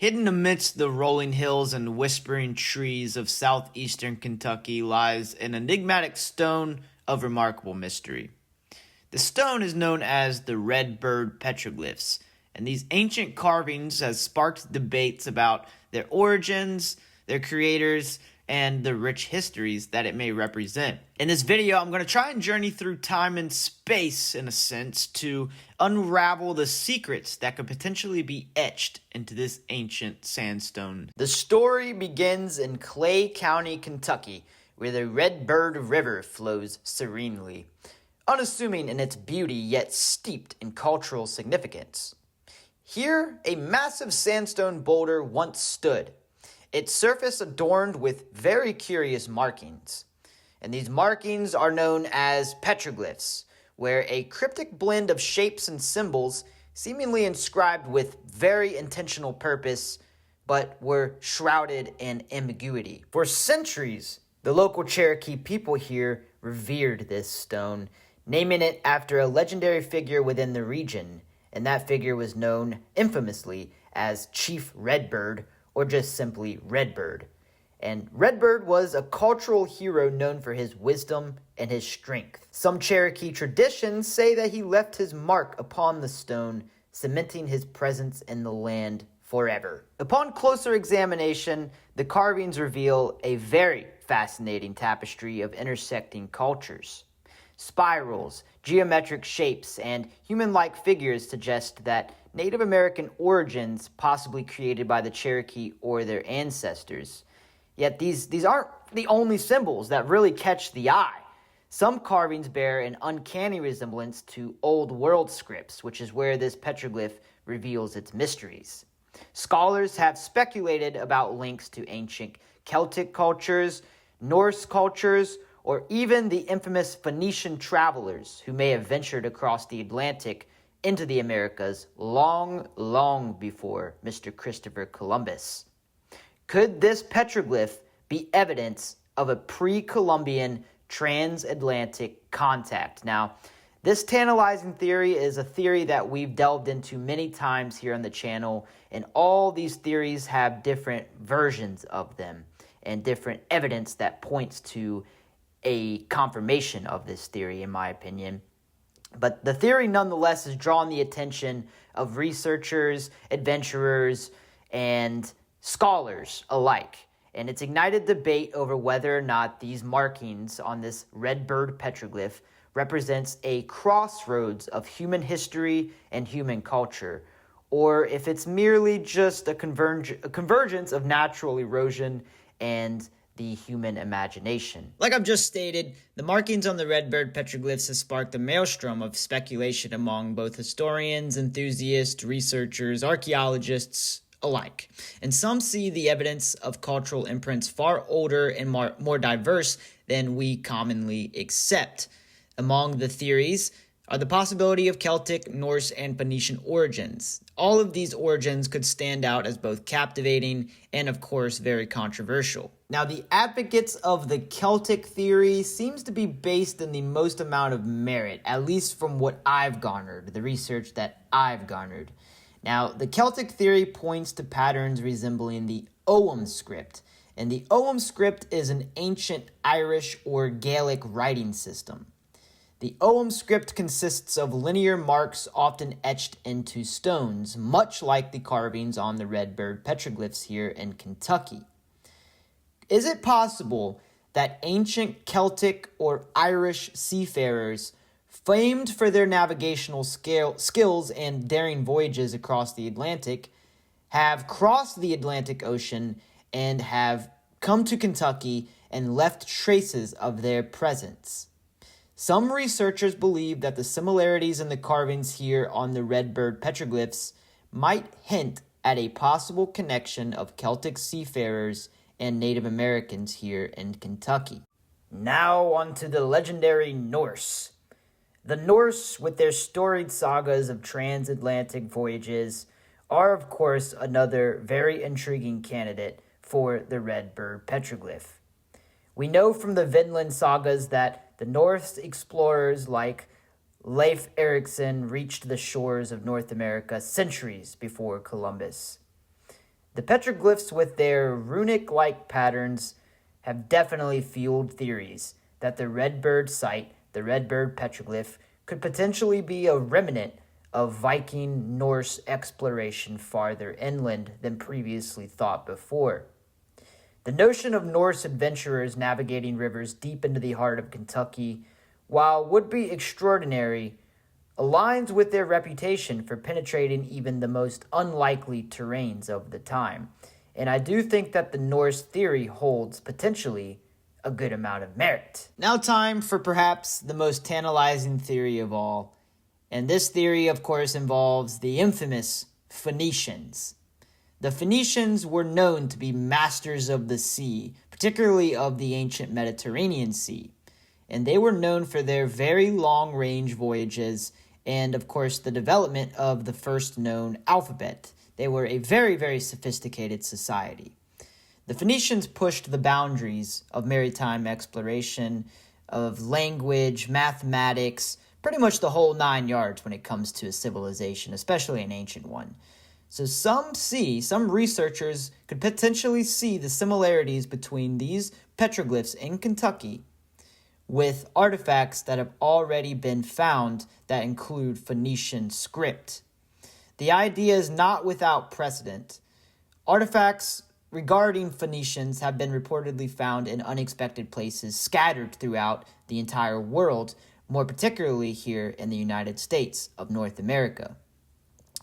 Hidden amidst the rolling hills and whispering trees of southeastern Kentucky lies an enigmatic stone of remarkable mystery. The stone is known as the Red Bird Petroglyphs, and these ancient carvings have sparked debates about their origins, their creators, and the rich histories that it may represent. In this video, I'm going to try and journey through time and space, in a sense, to unravel the secrets that could potentially be etched into this ancient sandstone. The story begins in Clay County, Kentucky, where the Red Bird River flows serenely, unassuming in its beauty yet steeped in cultural significance. Here, a massive sandstone boulder once stood, its surface adorned with very curious markings. And these markings are known as petroglyphs, where a cryptic blend of shapes and symbols seemingly inscribed with very intentional purpose, but were shrouded in ambiguity. For centuries, the local Cherokee people here revered this stone, naming it after a legendary figure within the region, and that figure was known infamously as Chief Redbird, or just simply Redbird. And Redbird was a cultural hero known for his wisdom and his strength. Some Cherokee traditions say that he left his mark upon the stone, cementing his presence in the land forever. Upon closer examination, the carvings reveal a very fascinating tapestry of intersecting cultures. Spirals, geometric shapes, and human-like figures suggest that Native American origins possibly created by the Cherokee or their ancestors. Yet these aren't the only symbols that really catch the eye. Some carvings bear an uncanny resemblance to Old World scripts, which is where this petroglyph reveals its mysteries. Scholars have speculated about links to ancient Celtic cultures, Norse cultures, or even the infamous Phoenician travelers who may have ventured across the Atlantic into the Americas long before Mr. Christopher Columbus. Could this petroglyph be evidence of a pre-Columbian transatlantic contact? Now, this tantalizing theory is a theory that we've delved into many times here on the channel, and all these theories have different versions of them and different evidence that points to a confirmation of this theory, in my opinion. But the theory nonetheless has drawn the attention of researchers, adventurers, and scholars alike. And it's ignited debate over whether or not these markings on this Red Bird petroglyph represents a crossroads of human history and human culture, or if it's merely just a convergence of natural erosion and the human imagination. Like I've just stated, the markings on the Red Bird petroglyphs have sparked a maelstrom of speculation among both historians, enthusiasts, researchers, archaeologists alike. And some see the evidence of cultural imprints far older and more diverse than we commonly accept. Among the theories are the possibility of Celtic, Norse, and Phoenician origins. All of these origins could stand out as both captivating and, of course, very controversial. Now, the advocates of the Celtic theory seems to be based in the most amount of merit, at least from what I've garnered, the research that I've garnered. Now, the Celtic theory points to patterns resembling the Ogham script, and the Ogham script is an ancient Irish or Gaelic writing system. The Ogham script consists of linear marks often etched into stones, much like the carvings on the Red Bird petroglyphs here in Kentucky. Is it possible that ancient Celtic or Irish seafarers, famed for their navigational skills and daring voyages across the Atlantic, have crossed the Atlantic Ocean and have come to Kentucky and left traces of their presence? Some researchers believe that the similarities in the carvings here on the Red Bird petroglyphs might hint at a possible connection of Celtic seafarers and Native Americans here in Kentucky. Now on to the legendary Norse. The Norse, with their storied sagas of transatlantic voyages, are of course another very intriguing candidate for the Red Bird petroglyph. We know from the Vinland sagas that the Norse explorers like Leif Erikson reached the shores of North America centuries before Columbus. The petroglyphs with their runic-like patterns have definitely fueled theories that the Red Bird site, the Red Bird Petroglyph, could potentially be a remnant of Viking Norse exploration farther inland than previously thought before. The notion of Norse adventurers navigating rivers deep into the heart of Kentucky, while would be extraordinary, aligns with their reputation for penetrating even the most unlikely terrains of the time. And I do think that the Norse theory holds potentially a good amount of merit. Now time for perhaps the most tantalizing theory of all. And this theory, of course, involves the infamous Phoenicians. The Phoenicians were known to be masters of the sea, particularly of the ancient Mediterranean Sea. And they were known for their very long-range voyages and, of course, the development of the first known alphabet. They were a very, very sophisticated society. The Phoenicians pushed the boundaries of maritime exploration, of language, mathematics, pretty much the whole 9 yards when it comes to a civilization, especially an ancient one. So some researchers could potentially see the similarities between these petroglyphs in Kentucky with artifacts that have already been found that include Phoenician script. The idea is not without precedent. Artifacts regarding Phoenicians have been reportedly found in unexpected places scattered throughout the entire world, more particularly here in the United States of North America.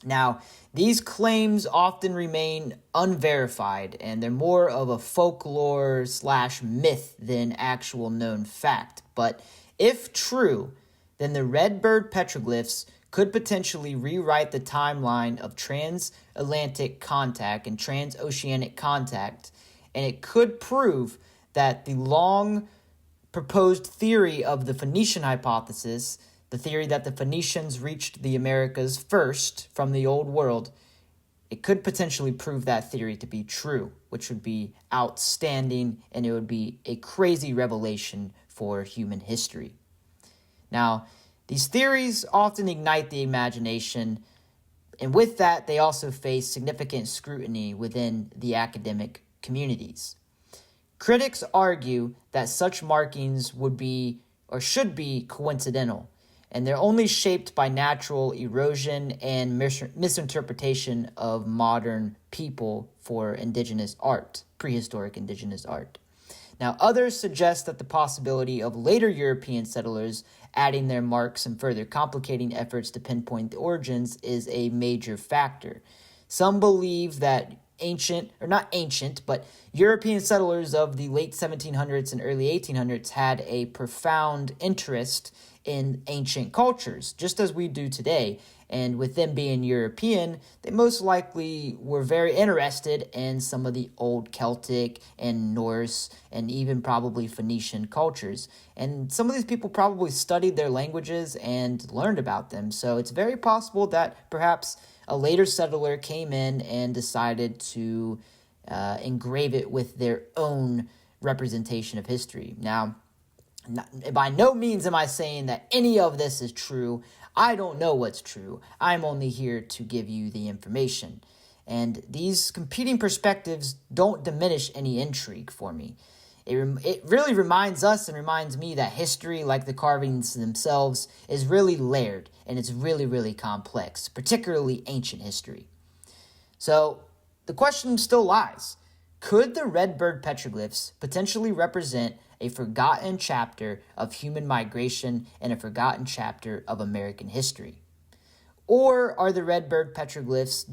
Now, these claims often remain unverified, and they're more of a folklore/myth than actual known fact. But if true, then the Red Bird petroglyphs could potentially rewrite the timeline of transatlantic contact and transoceanic contact, and it could prove that the long proposed theory of the Phoenician hypothesis, the theory that the Phoenicians reached the Americas first from the Old World, it could potentially prove that theory to be true, which would be outstanding, and it would be a crazy revelation for human history. Now, these theories often ignite the imagination, and with that, they also face significant scrutiny within the academic communities. Critics argue that such markings would be or should be coincidental, and they're only shaped by natural erosion and misinterpretation of modern people for indigenous art, prehistoric indigenous art. Now, others suggest that the possibility of later European settlers adding their marks and further complicating efforts to pinpoint the origins is a major factor. Some believe that European settlers of the late 1700s and early 1800s had a profound interest in ancient cultures, just as we do today. And with them being European, they most likely were very interested in some of the old Celtic and Norse and even probably Phoenician cultures. And some of these people probably studied their languages and learned about them. So it's very possible that perhaps a later settler came in and decided to engrave it with their own representation of history. Now, by no means am I saying that any of this is true. I don't know what's true. I'm only here to give you the information. And these competing perspectives don't diminish any intrigue for me. It really reminds us and reminds me that history, like the carvings themselves, is really layered and it's really, really complex, particularly ancient history. So the question still lies. Could the Red Bird petroglyphs potentially represent a forgotten chapter of human migration and a forgotten chapter of American history? Or are the Red Bird petroglyphs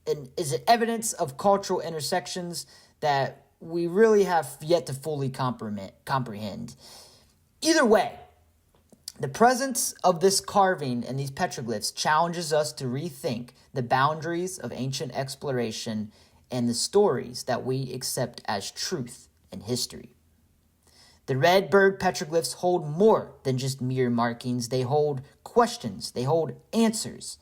is it evidence of cultural intersections that we really have yet to fully comprehend? Either way, the presence of this carving and these petroglyphs challenges us to rethink the boundaries of ancient exploration and the stories that we accept as truth in history. The Red Bird petroglyphs hold more than just mere markings. They hold questions. They hold answers.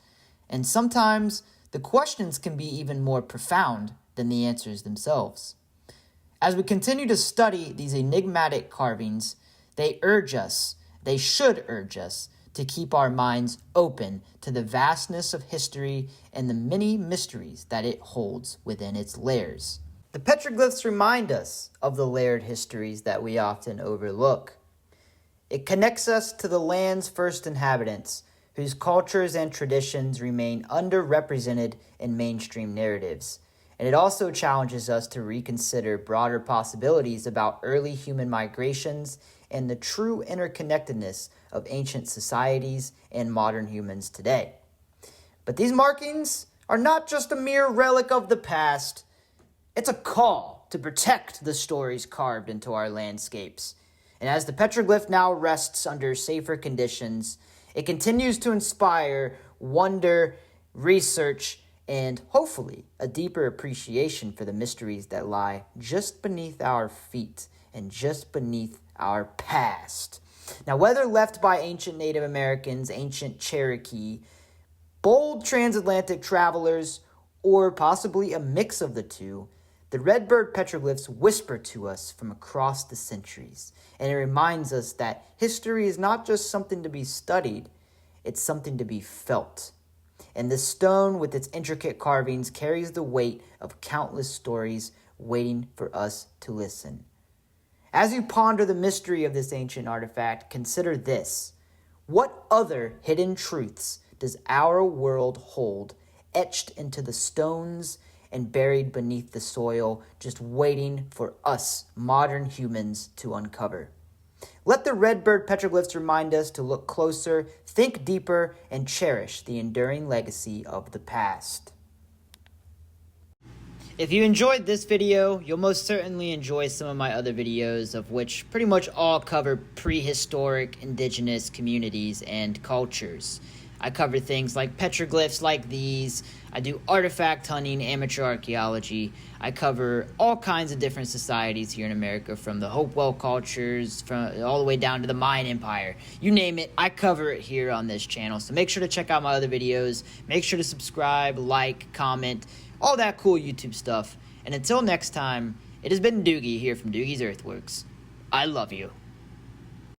And sometimes the questions can be even more profound than the answers themselves. As we continue to study these enigmatic carvings, they should urge us to keep our minds open to the vastness of history and the many mysteries that it holds within its layers. The petroglyphs remind us of the layered histories that we often overlook. It connects us to the land's first inhabitants, whose cultures and traditions remain underrepresented in mainstream narratives. And it also challenges us to reconsider broader possibilities about early human migrations and the true interconnectedness of ancient societies and modern humans today. But these markings are not just a mere relic of the past. It's a call to protect the stories carved into our landscapes. And as the petroglyph now rests under safer conditions, it continues to inspire wonder, research, and hopefully a deeper appreciation for the mysteries that lie just beneath our feet and just beneath our past. Now, whether left by ancient Native Americans, ancient Cherokee, bold transatlantic travelers, or possibly a mix of the two, the Red Bird petroglyphs whisper to us from across the centuries, and it reminds us that history is not just something to be studied, it's something to be felt. And this stone with its intricate carvings carries the weight of countless stories waiting for us to listen. As you ponder the mystery of this ancient artifact, consider this. What other hidden truths does our world hold, etched into the stones and buried beneath the soil, just waiting for us modern humans to uncover? Let the Red Bird petroglyphs remind us to look closer, think deeper, and cherish the enduring legacy of the past. If you enjoyed this video, you'll most certainly enjoy some of my other videos, of which pretty much all cover prehistoric indigenous communities and cultures. I cover things like petroglyphs like these. I do artifact hunting, amateur archaeology. I cover all kinds of different societies here in America, from the Hopewell cultures, from all the way down to the Mayan Empire. You name it, I cover it here on this channel. So make sure to check out my other videos. Make sure to subscribe, like, comment, all that cool YouTube stuff. And until next time, it has been Doogie here from Doogie's Earthworks. I love you.